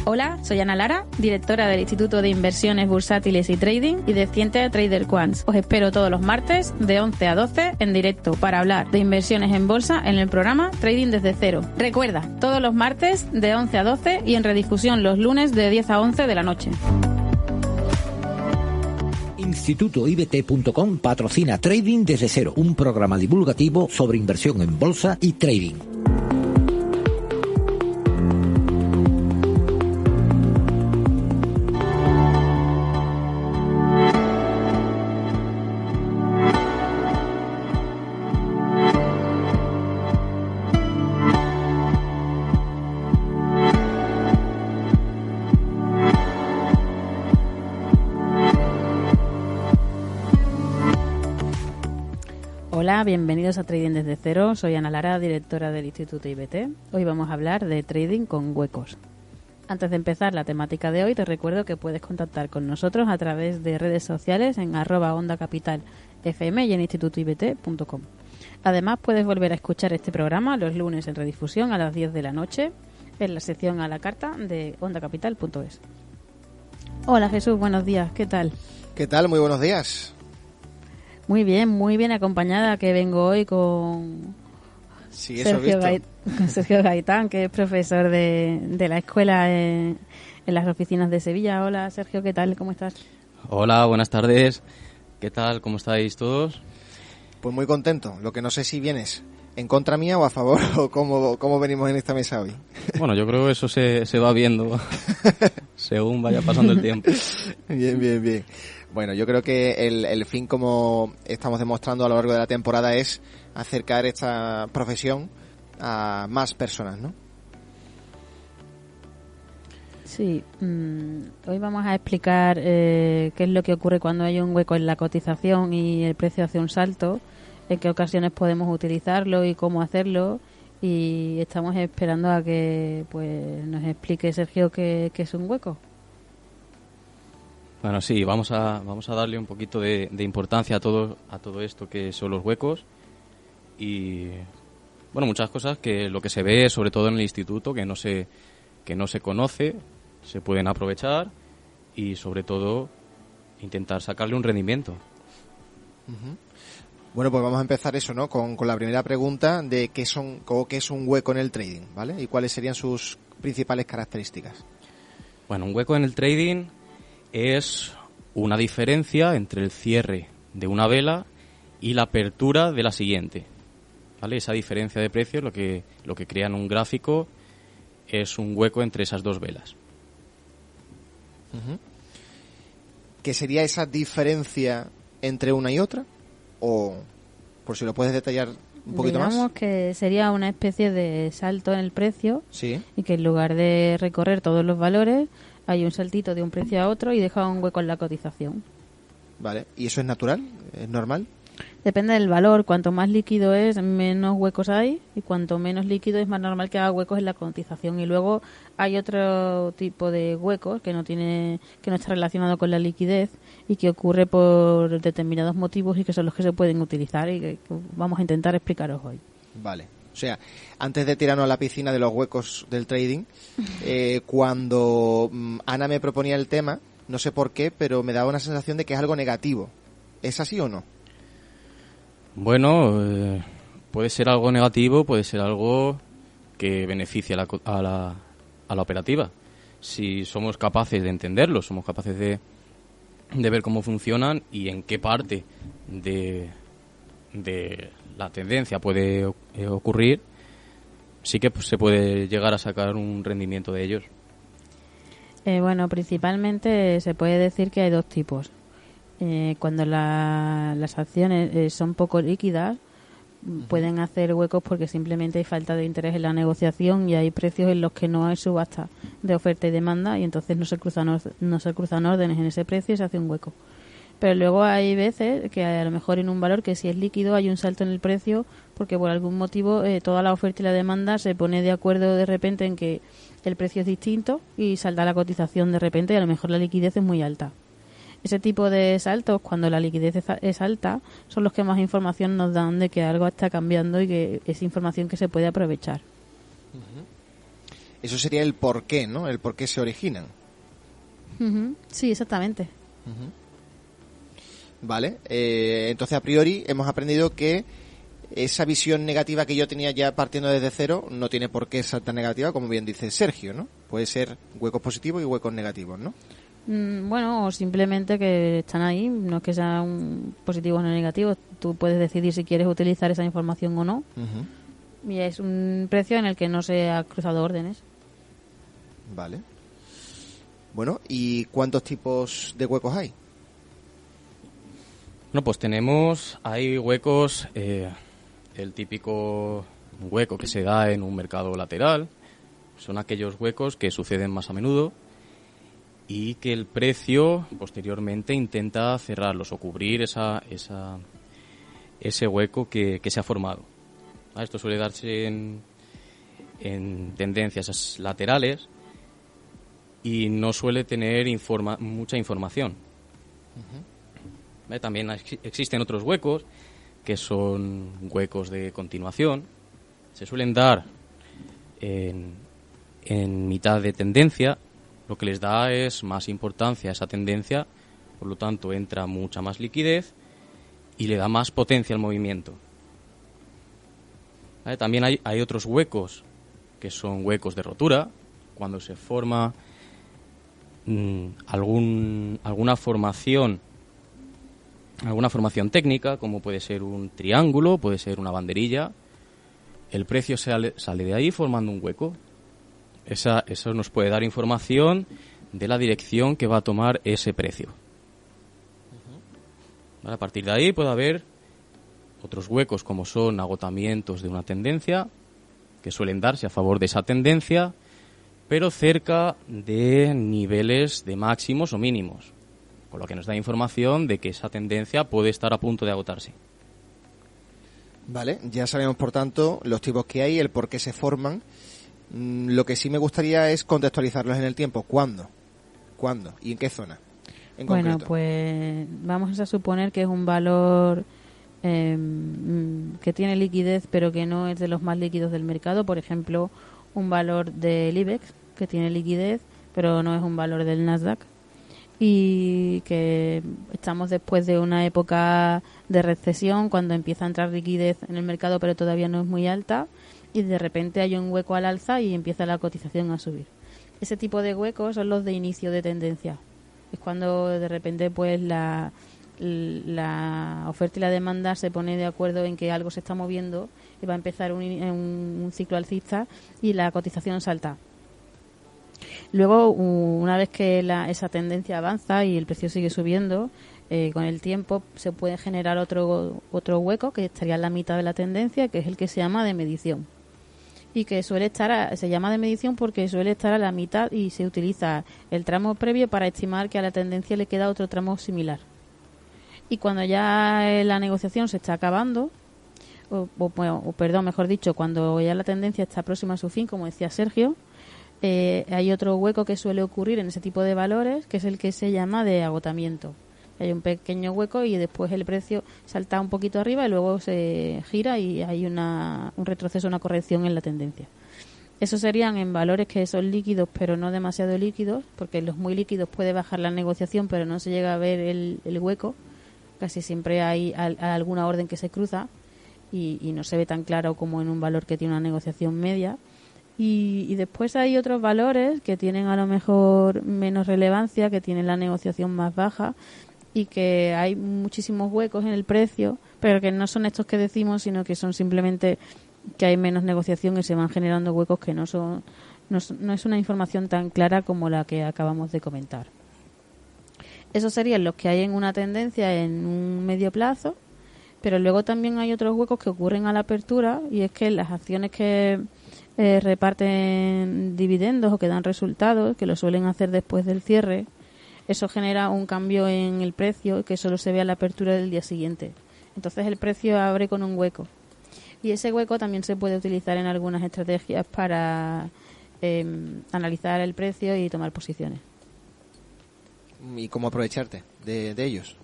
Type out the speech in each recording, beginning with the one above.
Hola, soy Ana Lara, directora del Instituto de Inversiones Bursátiles y Trading y de Scientia Trader Quants. Os espero todos los martes de 11 a 12 en directo para hablar de inversiones en bolsa en el programa Trading desde cero. Recuerda, todos los martes de 11 a 12 y en redifusión los lunes de 10 a 11 de la noche. InstitutoIBT.com patrocina Trading desde cero, un programa divulgativo sobre inversión en bolsa y trading. Hola, bienvenidos a Trading desde cero. Soy Ana Lara, directora del Instituto IBT. Hoy vamos a hablar de trading con huecos. Antes de empezar la temática de hoy, te recuerdo que puedes contactar con nosotros a través de redes sociales en @ondacapitalfm y en institutoibt.com. Además, puedes volver a escuchar este programa los lunes en redifusión a las 10 de la noche en la sección a la carta de ondacapital.es. Hola Jesús, buenos días, ¿qué tal? ¿Qué tal? Muy buenos días. Muy bien acompañada, que vengo hoy con Sergio Gaitán, que es profesor de la escuela en las oficinas de Sevilla. Hola Sergio, ¿qué tal? ¿Cómo estás? Hola, buenas tardes. ¿Qué tal? ¿Cómo estáis todos? Pues muy contento. Lo que no sé si vienes en contra mía o a favor o cómo venimos en esta mesa hoy. Bueno, yo creo que eso se va viendo según vaya pasando el tiempo. Bien. Bueno, yo creo que el fin, como estamos demostrando a lo largo de la temporada, es acercar esta profesión a más personas, ¿no? Sí, hoy vamos a explicar qué es lo que ocurre cuando hay un hueco en la cotización y el precio hace un salto, en qué ocasiones podemos utilizarlo y cómo hacerlo, y estamos esperando a que pues nos explique Sergio qué es un hueco. Bueno, sí, vamos a darle un poquito de importancia a todo esto que son los huecos y, bueno, muchas cosas que lo que se ve, sobre todo en el instituto, que no se conoce, se pueden aprovechar y, sobre todo, intentar sacarle un rendimiento. Uh-huh. Bueno, pues vamos a empezar eso, ¿no? Con la primera pregunta de qué es un hueco en el trading, ¿vale? Y cuáles serían sus principales características. Bueno, un hueco en el trading es una diferencia entre el cierre de una vela y la apertura de la siguiente, ¿vale? Esa diferencia de precio, lo que crea en un gráfico, es un hueco entre esas dos velas. Uh-huh. ¿Qué sería esa diferencia entre una y otra? O, por si lo puedes detallar un poquito más. Digamos que sería una especie de salto en el precio, sí, y que en lugar de recorrer todos los valores, hay un saltito de un precio a otro y deja un hueco en la cotización. Vale, ¿y eso es natural? ¿Es normal? Depende del valor. Cuanto más líquido es, menos huecos hay, y cuanto menos líquido es más normal que haga huecos en la cotización. Y luego hay otro tipo de huecos que no está relacionado con la liquidez y que ocurre por determinados motivos y que son los que se pueden utilizar y que vamos a intentar explicaros hoy. Vale. O sea, antes de tirarnos a la piscina de los huecos del trading, cuando Ana me proponía el tema, no sé por qué, pero me daba una sensación de que es algo negativo. ¿Es así o no? Bueno, puede ser algo negativo, puede ser algo que beneficie a la operativa. Si somos capaces de entenderlo, somos capaces de ver cómo funcionan y en qué parte de la tendencia puede ocurrir, sí que se puede llegar a sacar un rendimiento de ellos. Bueno, principalmente se puede decir que hay dos tipos. Cuando las acciones son poco líquidas, pueden hacer huecos porque simplemente hay falta de interés en la negociación y hay precios en los que no hay subasta de oferta y demanda, y entonces no se cruzan órdenes en ese precio y se hace un hueco. Pero luego hay veces que a lo mejor en un valor que si es líquido hay un salto en el precio porque por algún motivo toda la oferta y la demanda se pone de acuerdo de repente en que el precio es distinto y salta la cotización de repente y a lo mejor la liquidez es muy alta. Ese tipo de saltos, cuando la liquidez es alta, son los que más información nos dan de que algo está cambiando y que es información que se puede aprovechar. Eso sería el por qué, ¿no? El por qué se originan. Sí, exactamente. Vale, entonces a priori hemos aprendido que esa visión negativa que yo tenía ya partiendo desde cero no tiene por qué ser tan negativa, como bien dice Sergio, ¿no? Puede ser huecos positivos y huecos negativos, ¿no? Bueno, o simplemente que están ahí, no es que sean positivos o no negativos. Tú puedes decidir si quieres utilizar esa información o no. Y es un precio en el que no se ha cruzado órdenes. Vale. Bueno, ¿y cuántos tipos de huecos hay? Bueno, pues hay huecos, el típico hueco que se da en un mercado lateral, son aquellos huecos que suceden más a menudo y que el precio posteriormente intenta cerrarlos o cubrir ese hueco que se ha formado. Esto suele darse en tendencias laterales y no suele tener mucha información. También existen otros huecos que son huecos de continuación. Se suelen dar en mitad de tendencia, lo que les da es más importancia a esa tendencia, por lo tanto entra mucha más liquidez y le da más potencia al movimiento. También hay otros huecos que son huecos de rotura, cuando se forma alguna formación técnica, como puede ser un triángulo, puede ser una banderilla. El precio sale de ahí formando un hueco. Eso nos puede dar información de la dirección que va a tomar ese precio. A partir de ahí puede haber otros huecos, como son agotamientos de una tendencia, que suelen darse a favor de esa tendencia, pero cerca de niveles de máximos o mínimos, con lo que nos da información de que esa tendencia puede estar a punto de agotarse. Vale, ya sabemos por tanto los tipos que hay, el por qué se forman. Lo que sí me gustaría es contextualizarlos en el tiempo. ¿Cuándo? ¿Y en qué zona? En concreto. Pues vamos a suponer que es un valor que tiene liquidez, pero que no es de los más líquidos del mercado. Por ejemplo, un valor del IBEX que tiene liquidez, pero no es un valor del Nasdaq. Y que estamos después de una época de recesión, cuando empieza a entrar liquidez en el mercado, pero todavía no es muy alta, y de repente hay un hueco al alza y empieza la cotización a subir. Ese tipo de huecos son los de inicio de tendencia. Es cuando de repente pues la oferta y la demanda se pone de acuerdo en que algo se está moviendo y va a empezar un ciclo alcista y la cotización salta. Luego, una vez que esa tendencia avanza y el precio sigue subiendo, con el tiempo se puede generar otro hueco que estaría en la mitad de la tendencia, que es el que se llama de medición. Y que se llama de medición porque suele estar a la mitad y se utiliza el tramo previo para estimar que a la tendencia le queda otro tramo similar. Y cuando ya la negociación se está acabando, mejor dicho, cuando ya la tendencia está próxima a su fin, como decía Sergio, hay otro hueco que suele ocurrir en ese tipo de valores, que es el que se llama de agotamiento. Hay un pequeño hueco y después el precio salta un poquito arriba y luego se gira y hay un retroceso, una corrección en la tendencia. Esos serían en valores que son líquidos pero no demasiado líquidos, porque en los muy líquidos puede bajar la negociación pero no se llega a ver el hueco. Casi siempre hay alguna orden que se cruza y no se ve tan claro como en un valor que tiene una negociación media. Y después hay otros valores que tienen a lo mejor menos relevancia, que tienen la negociación más baja y que hay muchísimos huecos en el precio, pero que no son estos que decimos, sino que son simplemente que hay menos negociación y se van generando huecos que no es una información tan clara como la que acabamos de comentar. Esos serían los que hay en una tendencia en un medio plazo, pero luego también hay otros huecos que ocurren a la apertura, y es que las acciones que reparten dividendos o que dan resultados, que lo suelen hacer después del cierre, eso genera un cambio en el precio que solo se ve a la apertura del día siguiente. Entonces el precio abre con un hueco. Y ese hueco también se puede utilizar en algunas estrategias para analizar el precio y tomar posiciones. ¿Y cómo aprovecharte de ellos?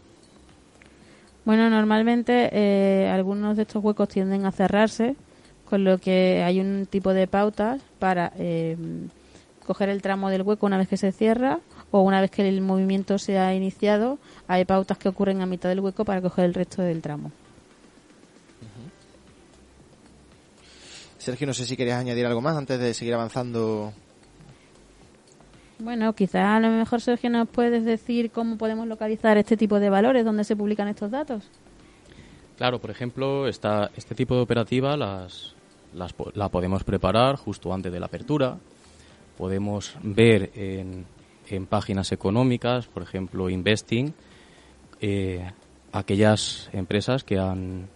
Bueno, normalmente algunos de estos huecos tienden a cerrarse con lo que hay un tipo de pautas para coger el tramo del hueco una vez que se cierra o una vez que el movimiento se ha iniciado. Hay pautas que ocurren a mitad del hueco para coger el resto del tramo. Sergio, no sé si querías añadir algo más antes de seguir avanzando. Bueno, quizás a lo mejor, Sergio, nos puedes decir cómo podemos localizar este tipo de valores, dónde se publican estos datos. Claro, por ejemplo, este tipo de operativa la podemos preparar justo antes de la apertura. Podemos ver en páginas económicas, por ejemplo, Investing, aquellas empresas que han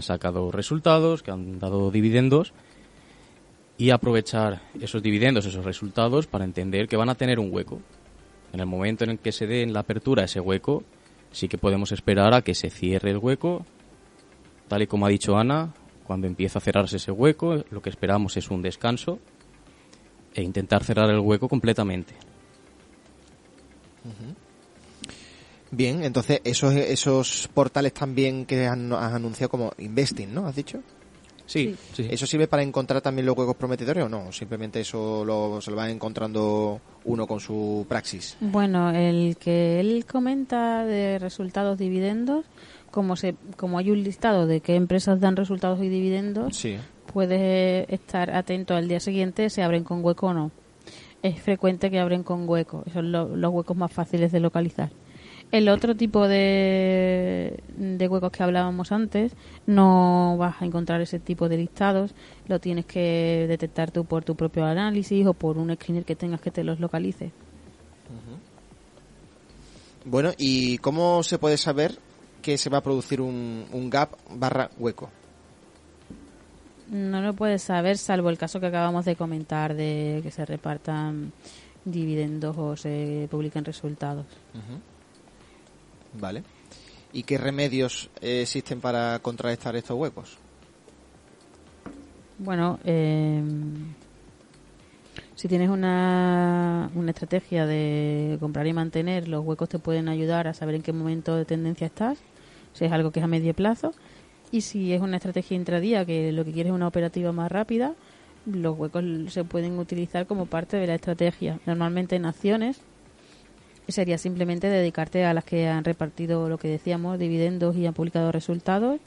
sacado resultados, que han dado dividendos, y aprovechar esos dividendos, esos resultados, para entender que van a tener un hueco. En el momento en el que se dé en la apertura ese hueco, sí que podemos esperar a que se cierre el hueco. Tal y como ha dicho Ana, cuando empieza a cerrarse ese hueco, lo que esperamos es un descanso e intentar cerrar el hueco completamente. Bien, entonces esos portales también que has anunciado como Investing, ¿no? ¿Has dicho? Sí. ¿Eso sirve para encontrar también los huecos prometedores o no? ¿Simplemente eso se lo va encontrando uno con su praxis? Bueno, el que él comenta de resultados dividendos, como hay un listado de qué empresas dan resultados y dividendos, Sí. puedes estar atento al día siguiente si abren con hueco o no. Es frecuente que abren con hueco, son los huecos más fáciles de localizar. El otro tipo de huecos que hablábamos antes, no vas a encontrar ese tipo de listados, lo tienes que detectar tú por tu propio análisis o por un screener que tengas que te los localice. Bueno, ¿y cómo se puede saber que se va a producir un gap / hueco? No lo puedes saber, salvo el caso que acabamos de comentar de que se repartan dividendos o se publiquen resultados. Vale. ¿Y qué remedios existen para contrarrestar estos huecos? Bueno, si tienes una estrategia de comprar y mantener, los huecos te pueden ayudar a saber en qué momento de tendencia estás, si es algo que es a medio plazo. Y si es una estrategia intradía, que lo que quieres es una operativa más rápida, los huecos se pueden utilizar como parte de la estrategia. Normalmente en acciones sería simplemente dedicarte a las que han repartido lo que decíamos, dividendos y han publicado resultados,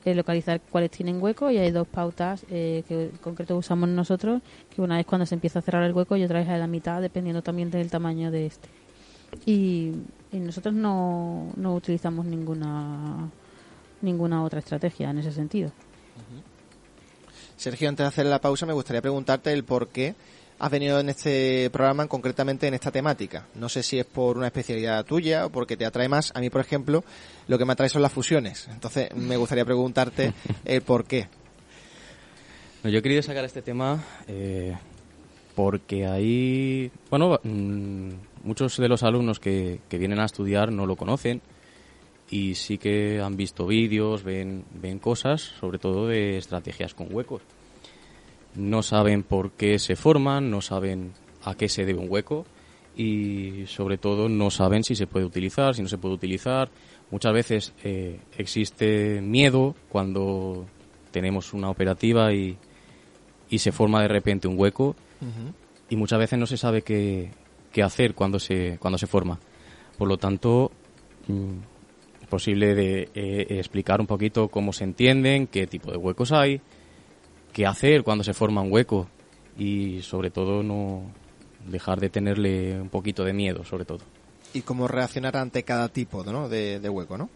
localizar cuáles tienen hueco, y hay dos pautas que en concreto usamos nosotros, que una es cuando se empieza a cerrar el hueco y otra es a la mitad, dependiendo también del tamaño de este. Y nosotros no utilizamos ninguna otra estrategia en ese sentido. Sergio, antes de hacer la pausa me gustaría preguntarte el por qué has venido en este programa, concretamente en esta temática. No sé si es por una especialidad tuya o porque te atrae más. A mí, por ejemplo, lo que me atrae son las fusiones. Entonces, me gustaría preguntarte el por qué. No, yo he querido sacar este tema porque hay... Bueno, muchos de los alumnos que vienen a estudiar no lo conocen y sí que han visto vídeos, ven cosas, sobre todo de estrategias con huecos. No saben por qué se forman, no saben a qué se debe un hueco y sobre todo no saben si se puede utilizar, si no se puede utilizar. Muchas veces existe miedo cuando tenemos una operativa y se forma de repente un hueco y muchas veces no se sabe qué hacer cuando se forma. Por lo tanto, es posible de explicar un poquito cómo se entienden, qué tipo de huecos hay, qué hacer cuando se forma un hueco y sobre todo no dejar de tenerle un poquito de miedo, sobre todo. Y cómo reaccionar ante cada tipo, ¿no?, de hueco, ¿no?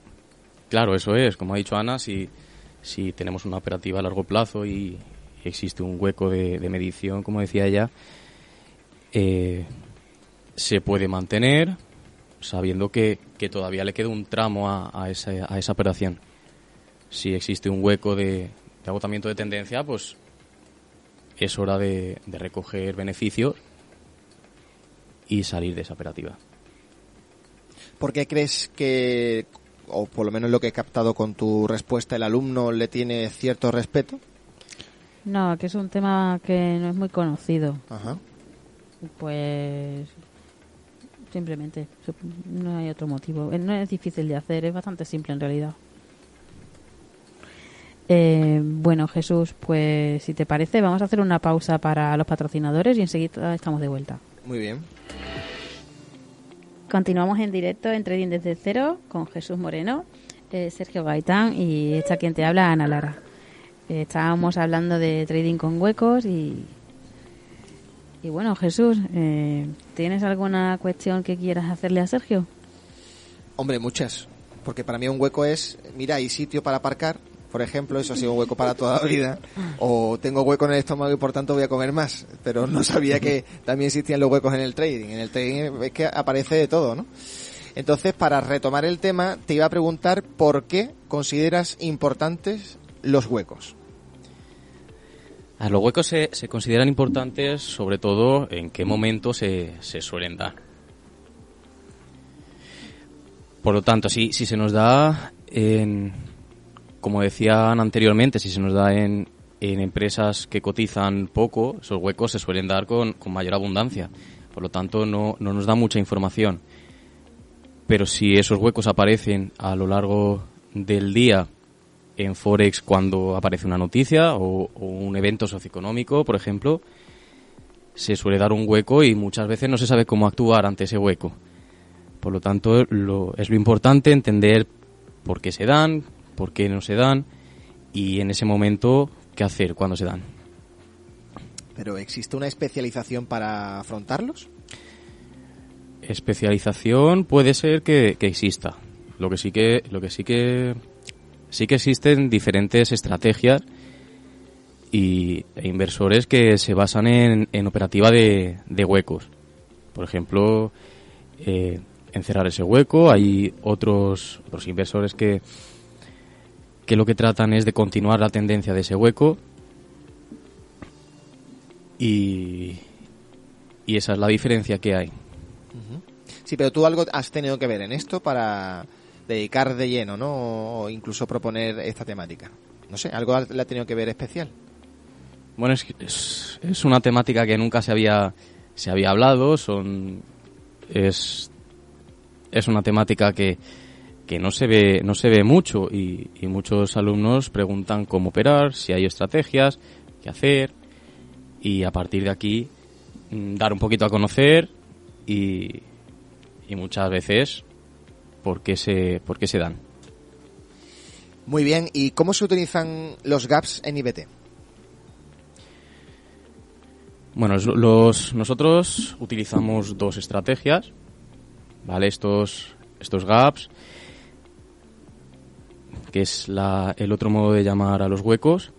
Claro, eso es. Como ha dicho Ana, si tenemos una operativa a largo plazo y existe un hueco de medición, como decía ella, se puede mantener sabiendo que todavía le queda un tramo a esa operación. Si existe un hueco de agotamiento de tendencia, pues es hora de recoger beneficios y salir de esa operativa. ¿Por qué crees que, o por lo menos lo que he captado con tu respuesta, el alumno le tiene cierto respeto? No, que es un tema que no es muy conocido. Ajá. Pues simplemente, no hay otro motivo. No es difícil de hacer, es bastante simple en realidad. Bueno, Jesús, pues si te parece, vamos a hacer una pausa para los patrocinadores y enseguida estamos de vuelta. Muy bien. Continuamos en directo en Trading desde cero con Jesús Moreno, Sergio Gaitán y esta quien te habla, Ana Lara. Estábamos hablando de trading con huecos y bueno, Jesús, ¿tienes alguna cuestión que quieras hacerle a Sergio? Hombre, muchas. Porque para mí un hueco es, mira, hay sitio para aparcar, por ejemplo, eso ha sido un hueco para toda la vida. O tengo hueco en el estómago y por tanto voy a comer más. Pero no sabía que también existían los huecos en el trading. En el trading es que aparece de todo, ¿no? Entonces, para retomar el tema, te iba a preguntar por qué consideras importantes los huecos. Los huecos se consideran importantes sobre todo en qué momento se suelen dar. Por lo tanto, si se nos da, como decían anteriormente, si se nos da en empresas que cotizan poco, esos huecos se suelen dar con mayor abundancia. Por lo tanto, no nos da mucha información. Pero si esos huecos aparecen a lo largo del día en Forex cuando aparece una noticia o un evento socioeconómico, por ejemplo, se suele dar un hueco y muchas veces no se sabe cómo actuar ante ese hueco. Por lo tanto, es lo importante entender por qué se dan, por qué no se dan y en ese momento qué hacer cuando se dan. ¿Pero existe una especialización para afrontarlos? Especialización puede ser que exista. Lo que sí que existen diferentes estrategias e inversores que se basan en operativa de huecos. Por ejemplo, en cerrar ese hueco. Hay otros inversores que lo que tratan es de continuar la tendencia de ese hueco. Y esa es la diferencia que hay. Sí, pero tú algo has tenido que ver en esto para dedicar de lleno, ¿no? O incluso proponer esta temática. No sé, algo le ha tenido que ver especial. Bueno, es una temática que nunca se había hablado. Es una temática que no se ve mucho y muchos alumnos preguntan cómo operar, si hay estrategias, qué hacer y a partir de aquí dar un poquito a conocer y muchas veces por qué se dan. Muy bien, ¿y cómo se utilizan los gaps en IBT? Bueno, nosotros utilizamos dos estrategias, ¿vale? Estos gaps, que es el otro modo de llamar a los huecos,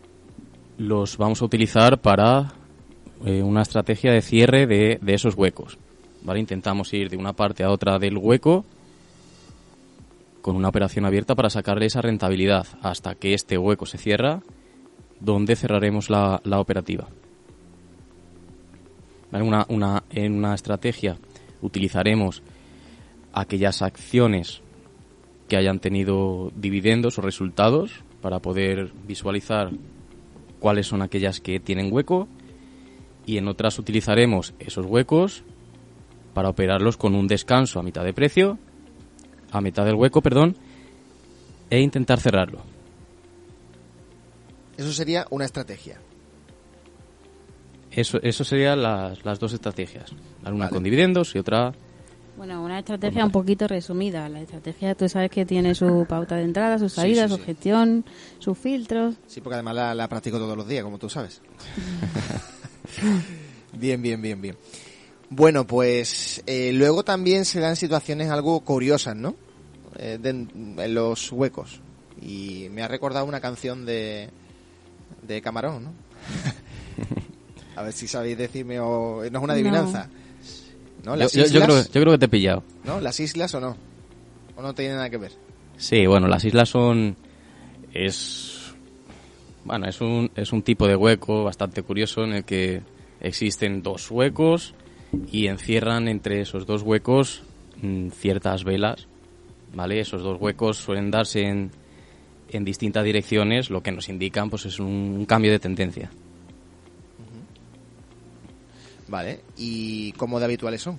los vamos a utilizar para una estrategia de cierre de esos huecos, ¿vale? Intentamos ir de una parte a otra del hueco con una operación abierta para sacarle esa rentabilidad hasta que este hueco se cierra, donde cerraremos la operativa. ¿Vale? En una estrategia utilizaremos aquellas acciones que hayan tenido dividendos o resultados para poder visualizar cuáles son aquellas que tienen hueco, y en otras utilizaremos esos huecos para operarlos con un descanso a mitad del hueco, e intentar cerrarlo. Eso sería una estrategia. Eso serían las dos estrategias. Una Vale. con dividendos y otra... Bueno, una estrategia un poquito resumida. La estrategia, tú sabes que tiene su pauta de entrada, sus salidas, sí. su gestión, sus filtros. Sí, porque además la practico todos los días, como tú sabes. Bien. Bueno, pues luego también se dan situaciones algo curiosas, ¿no? En los huecos. Y me ha recordado una canción de Camarón, ¿no? A ver si sabéis decirme, o no es una adivinanza. ¿No? Las Yo creo que te he pillado. ¿No? ¿Las islas o no? ¿O no tiene nada que ver? Sí, bueno, las islas es un tipo de hueco bastante curioso en el que existen dos huecos y encierran entre esos dos huecos ciertas velas, ¿vale? Esos dos huecos suelen darse en distintas direcciones, lo que nos indican pues es un cambio de tendencia. Vale, ¿y cómo de habituales son?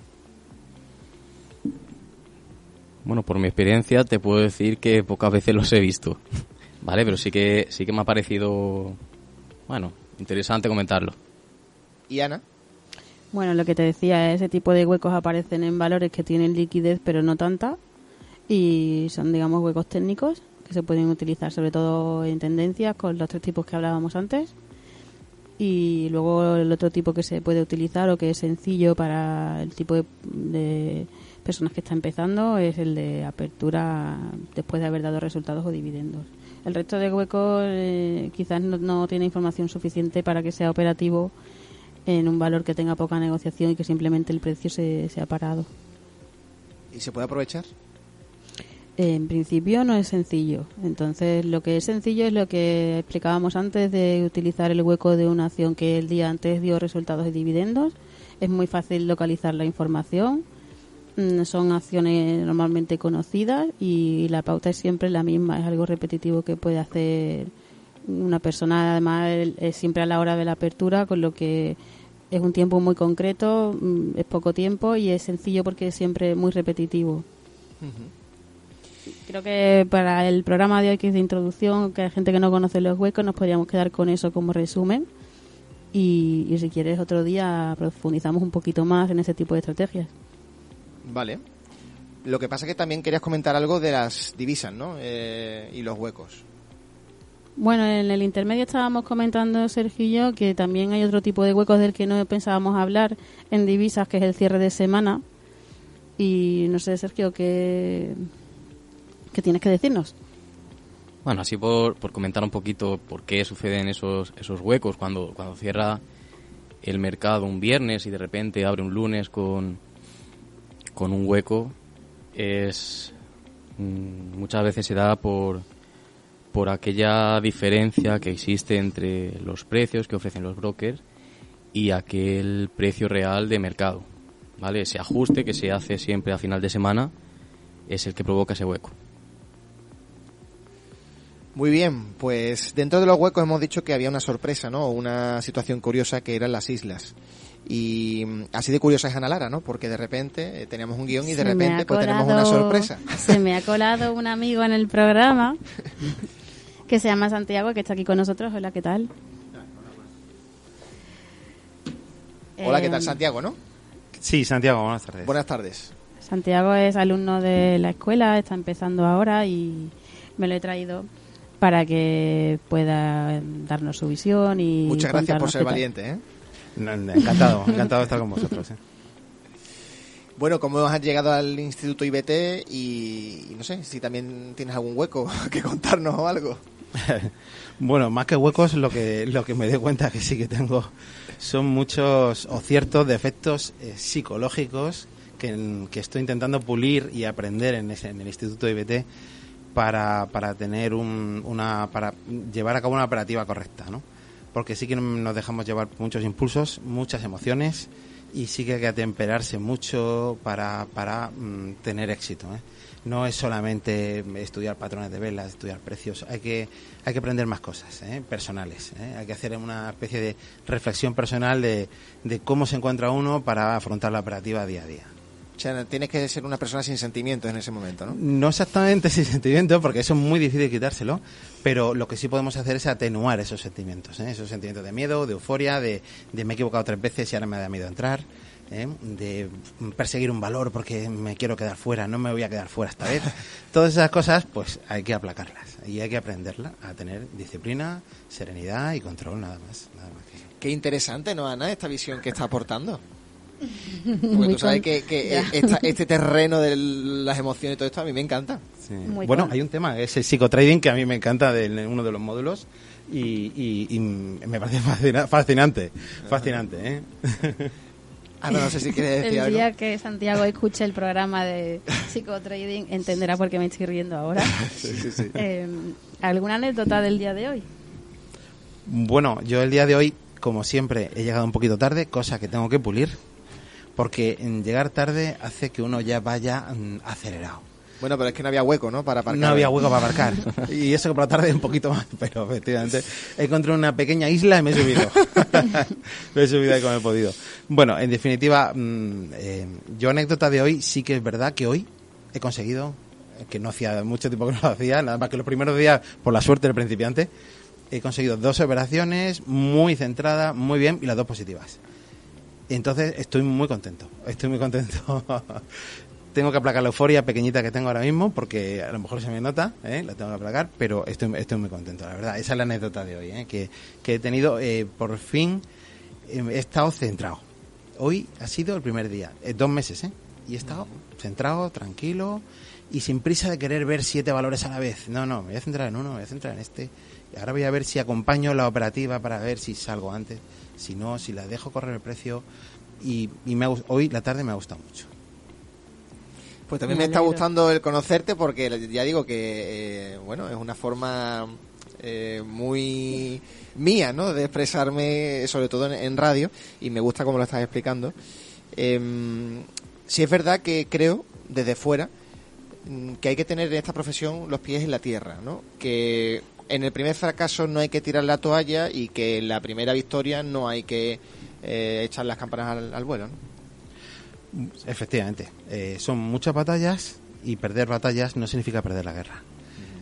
Bueno, por mi experiencia te puedo decir que pocas veces los he visto. Vale, pero sí que me ha parecido, bueno, interesante comentarlo. ¿Y Ana? Bueno, lo que te decía, ese tipo de huecos aparecen en valores que tienen liquidez pero no tanta, y son, digamos, huecos técnicos que se pueden utilizar sobre todo en tendencias con los 3 tipos que hablábamos antes. Y luego el otro tipo que se puede utilizar o que es sencillo para el tipo de personas que está empezando es el de apertura después de haber dado resultados o dividendos. El resto de huecos quizás no tiene información suficiente para que sea operativo en un valor que tenga poca negociación y que simplemente el precio se ha parado. ¿Y se puede aprovechar? En principio no es sencillo. Entonces, lo que es sencillo es lo que explicábamos antes de utilizar el hueco de una acción que el día antes dio resultados y dividendos. Es muy fácil localizar la información. Son acciones normalmente conocidas y la pauta es siempre la misma. Es algo repetitivo que puede hacer una persona, además, siempre a la hora de la apertura, con lo que es un tiempo muy concreto, es poco tiempo y es sencillo porque es siempre muy repetitivo. Uh-huh. Creo que para el programa de hoy, que es de introducción, que hay gente que no conoce los huecos, nos podríamos quedar con eso como resumen. Y si quieres, otro día profundizamos un poquito más en ese tipo de estrategias. Vale. Lo que pasa es que también querías comentar algo de las divisas, ¿no? Y los huecos. Bueno, en el intermedio estábamos comentando, Sergio y yo, que también hay otro tipo de huecos del que no pensábamos hablar en divisas, que es el cierre de semana. Y no sé, Sergio, ¿qué tienes que decirnos? Bueno, así por comentar un poquito por qué suceden esos huecos cuando cierra el mercado un viernes y de repente abre un lunes con un hueco, muchas veces se da por aquella diferencia que existe entre los precios que ofrecen los brokers y aquel precio real de mercado, ¿vale? Ese ajuste que se hace siempre a final de semana es el que provoca ese hueco. Muy bien, pues dentro de los huecos hemos dicho que había una sorpresa, ¿no? Una situación curiosa que eran las islas. Y así de curiosa es Ana Lara, ¿no? Porque de repente teníamos un guión y de repente pues tenemos una sorpresa. Se me ha colado un amigo en el programa que se llama Santiago, que está aquí con nosotros. Hola, ¿qué tal? Hola, ¿qué tal? Santiago, ¿no? Sí, Santiago, buenas tardes. Buenas tardes. Santiago es alumno de la escuela, está empezando ahora y me lo he traído para que pueda darnos su visión y muchas gracias por ser valiente, ¿eh? Encantado de estar con vosotros, ¿eh? Bueno, ¿cómo has llegado al Instituto IBT? Y no sé, si también tienes algún hueco que contarnos o algo. Bueno, más que huecos, lo que me doy cuenta que sí que tengo son muchos o ciertos defectos psicológicos que estoy intentando pulir y aprender en el Instituto IBT para tener para llevar a cabo una operativa correcta, ¿no? Porque sí que nos dejamos llevar muchos impulsos, muchas emociones, y sí que hay que atemperarse mucho para tener éxito, ¿eh? No es solamente estudiar patrones de velas, estudiar precios, hay que aprender más cosas, personales, hay que hacer una especie de reflexión personal de cómo se encuentra uno para afrontar la operativa día a día. O sea, tienes que ser una persona sin sentimientos en ese momento, ¿no? No exactamente sin sentimientos, porque eso es muy difícil quitárselo, pero lo que sí podemos hacer es atenuar esos sentimientos, esos sentimientos de miedo, de euforia, de me he equivocado 3 veces y ahora me da miedo entrar, de perseguir un valor porque me quiero quedar fuera, no me voy a quedar fuera esta vez. Todas esas cosas, pues hay que aplacarlas y hay que aprenderlas a tener disciplina, serenidad y control, nada más. Qué interesante, ¿no, Ana, esta visión que está aportando? Porque tú sabes que este terreno de las emociones y todo esto a mí me encanta. Sí. Bueno, hay un tema, es el psicotrading, que a mí me encanta de uno de los módulos y me parece fascinante, ¿eh? No sé si quieres decir algo. El día que Santiago escuche el programa de psicotrading entenderá por qué me estoy riendo ahora. Sí. ¿Alguna anécdota del día de hoy? Bueno, yo el día de hoy, como siempre, he llegado un poquito tarde, cosa que tengo que pulir, porque llegar tarde hace que uno ya vaya acelerado. Bueno, pero es que no había hueco, ¿no? Para aparcar. No había hueco para aparcar. Y eso que por la tarde un poquito más, pero efectivamente encontré una pequeña isla y me he subido. Me he subido ahí como he podido. Bueno, en definitiva, yo anécdota de hoy, sí que es verdad que hoy he conseguido que no hacía mucho tiempo que no lo hacía, nada más que los primeros días, por la suerte del principiante, he conseguido 2 operaciones muy centradas, muy bien, y las 2 positivas. Entonces estoy muy contento. Tengo que aplacar la euforia pequeñita que tengo ahora mismo, porque a lo mejor se me nota, la tengo que aplacar, pero estoy muy contento, la verdad. Esa es la anécdota de hoy, que he tenido, por fin, he estado centrado. Hoy ha sido el primer día, 2 meses, y he estado centrado, tranquilo, y sin prisa de querer ver 7 valores a la vez. No, me voy a centrar en uno, me voy a centrar en este. Y ahora voy a ver si acompaño la operativa para ver si salgo antes, si no, si la dejo correr el precio. Y hoy la tarde me ha gustado mucho. Pues también me está gustando el conocerte, porque ya digo que, bueno, es una forma muy mía, ¿no?, de expresarme, sobre todo en radio, y me gusta cómo lo estás explicando. Sí es verdad que creo, desde fuera, que hay que tener en esta profesión los pies en la tierra, ¿no? Que en el primer fracaso no hay que tirar la toalla, y que en la primera victoria no hay que echar las campanas al vuelo, ¿no? Efectivamente, son muchas batallas, y perder batallas no significa perder la guerra.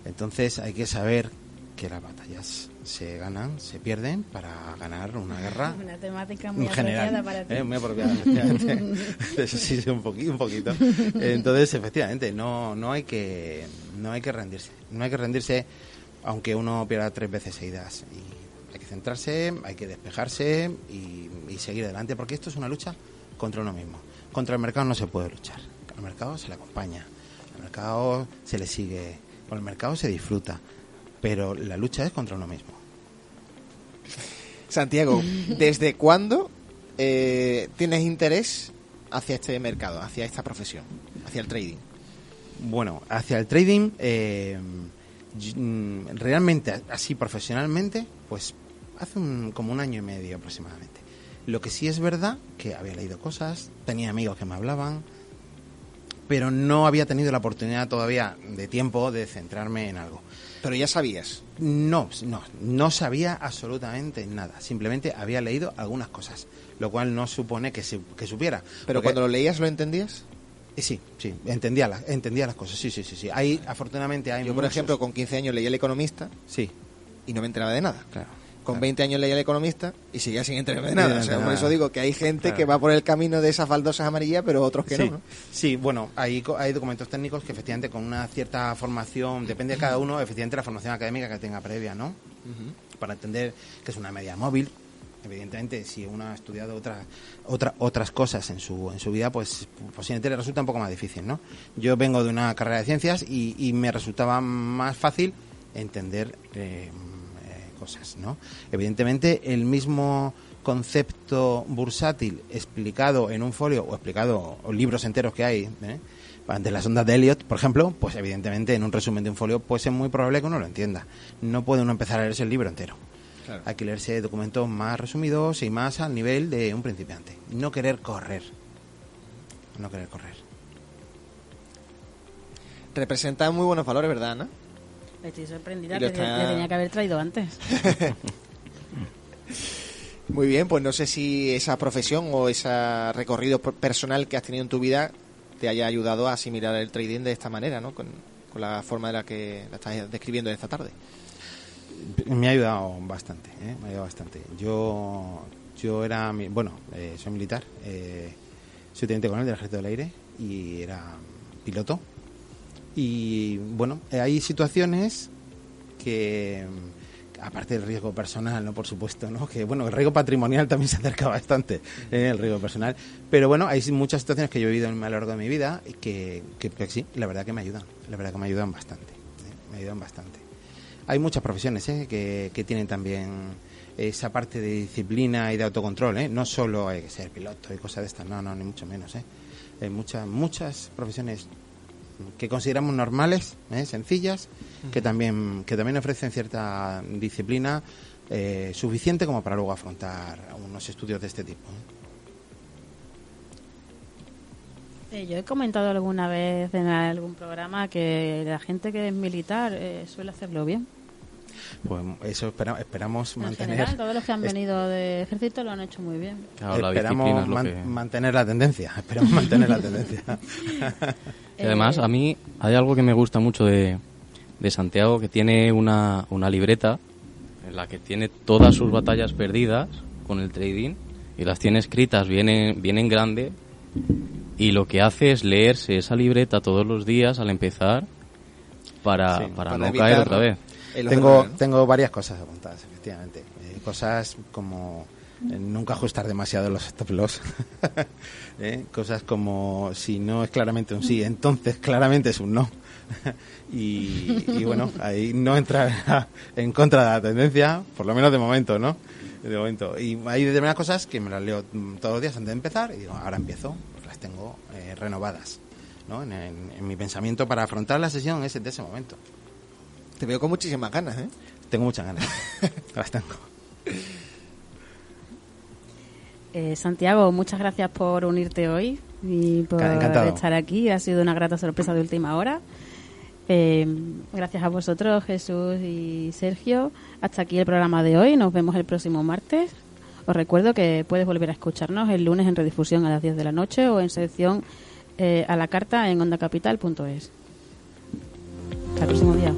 Entonces hay que saber que las batallas se ganan, se pierden para ganar una guerra. Una temática muy general, apropiada para ti. muy apropiada, efectivamente. Eso sí, un poquito. Entonces, efectivamente, no hay que rendirse. No hay que rendirse, aunque uno pierda 3 veces seguidas. Y hay que centrarse, hay que despejarse y seguir adelante, porque esto es una lucha contra uno mismo. Contra el mercado no se puede luchar. Al mercado se le acompaña, al mercado se le sigue, con el mercado se disfruta, pero la lucha es contra uno mismo. Santiago, ¿desde cuándo tienes interés hacia este mercado, hacia esta profesión, hacia el trading? Bueno, hacia el trading, realmente, así profesionalmente, pues hace como 1 año y medio aproximadamente. Lo que sí es verdad, que había leído cosas, tenía amigos que me hablaban, pero no había tenido la oportunidad todavía de tiempo de centrarme en algo. ¿Pero ya sabías? No sabía absolutamente nada. Simplemente había leído algunas cosas, lo cual no supone que supiera. ¿Pero porque, cuando lo leías lo entendías? Sí, entendía las cosas, sí. Afortunadamente hay Yo, por ejemplo, con 15 años leí El Economista, sí, y no me enteraba de nada. Claro. Con 20 años leía El Economista y seguía sin enterarme de nada. O sea, por eso digo que hay gente que va por el camino de esas baldosas amarillas, pero otros que no. Sí, bueno, hay documentos técnicos que efectivamente con una cierta formación, depende de cada uno, efectivamente la formación académica que tenga previa, ¿no? Para entender que es una media móvil. Evidentemente, si uno ha estudiado otras cosas en su vida, pues posiblemente le resulta un poco más difícil, ¿no? Yo vengo de una carrera de ciencias y me resultaba más fácil entender cosas, ¿no? Evidentemente, el mismo concepto bursátil explicado en un folio o libros enteros que hay, de las ondas de Elliot, por ejemplo, pues evidentemente en un resumen de un folio pues es muy probable que uno lo entienda. No puede uno empezar a leerse el libro entero. Claro. Hay que leerse documentos más resumidos y más al nivel de un principiante. No querer correr. Representa muy buenos valores, ¿verdad, Ana? Estoy sorprendida, le tenía que haber traído antes. Muy bien, pues no sé si esa profesión o ese recorrido personal que has tenido en tu vida te haya ayudado a asimilar el trading de esta manera, ¿no? Con la forma de la que la estás describiendo esta tarde. Me ha ayudado bastante, Yo era, soy militar, soy teniente coronel del Ejército del Aire y era piloto. Y bueno, hay situaciones que, aparte del riesgo personal, ¿no? Por supuesto, ¿no? Que bueno, el riesgo patrimonial también se acerca bastante, el riesgo personal. Pero bueno, hay muchas situaciones que yo he vivido a lo largo de mi vida y que sí, la verdad que me ayudan bastante. Me ayudan bastante. Hay muchas profesiones que tienen también esa parte de disciplina y de autocontrol, no solo hay que ser piloto y cosas de estas, no, ni mucho menos. Hay muchas profesiones que consideramos normales, sencillas, que también ofrecen cierta disciplina suficiente como para luego afrontar unos estudios de este tipo. Yo he comentado alguna vez en algún programa que la gente que es militar suele hacerlo bien. Pues eso esperamos En mantener. general, todos los que han venido de ejército lo han hecho muy bien. Claro, la disciplina Esperamos es lo que... mantener la tendencia. Esperamos mantener la tendencia. Y además, a mí hay algo que me gusta mucho de Santiago, que tiene una libreta en la que tiene todas sus batallas perdidas con el trading y las tiene escritas bien en grande, y lo que hace es leerse esa libreta todos los días al empezar para no caer otra vez. Tengo varias cosas apuntadas, efectivamente. Cosas como nunca ajustar demasiado los stop loss. Cosas como si no es claramente un sí, entonces claramente es un no. y bueno, ahí no entrar en contra de la tendencia, por lo menos de momento, ¿no? De momento. Y hay determinadas cosas que me las leo todos los días antes de empezar y digo, ahora empiezo, pues las tengo renovadas, ¿no? En mi pensamiento para afrontar la sesión de ese momento. Te veo con muchísimas ganas, ¿eh? Tengo muchas ganas. Las tengo. Santiago, muchas gracias por unirte hoy y por Encantado. estar aquí. Ha sido una grata sorpresa de última hora. Gracias a vosotros, Jesús y Sergio. Hasta aquí el programa de hoy. Nos vemos el próximo martes. Os recuerdo que puedes volver a escucharnos el lunes en redifusión a las 10 de la noche o en sección a la carta en ondacapital.es. Hasta el próximo día.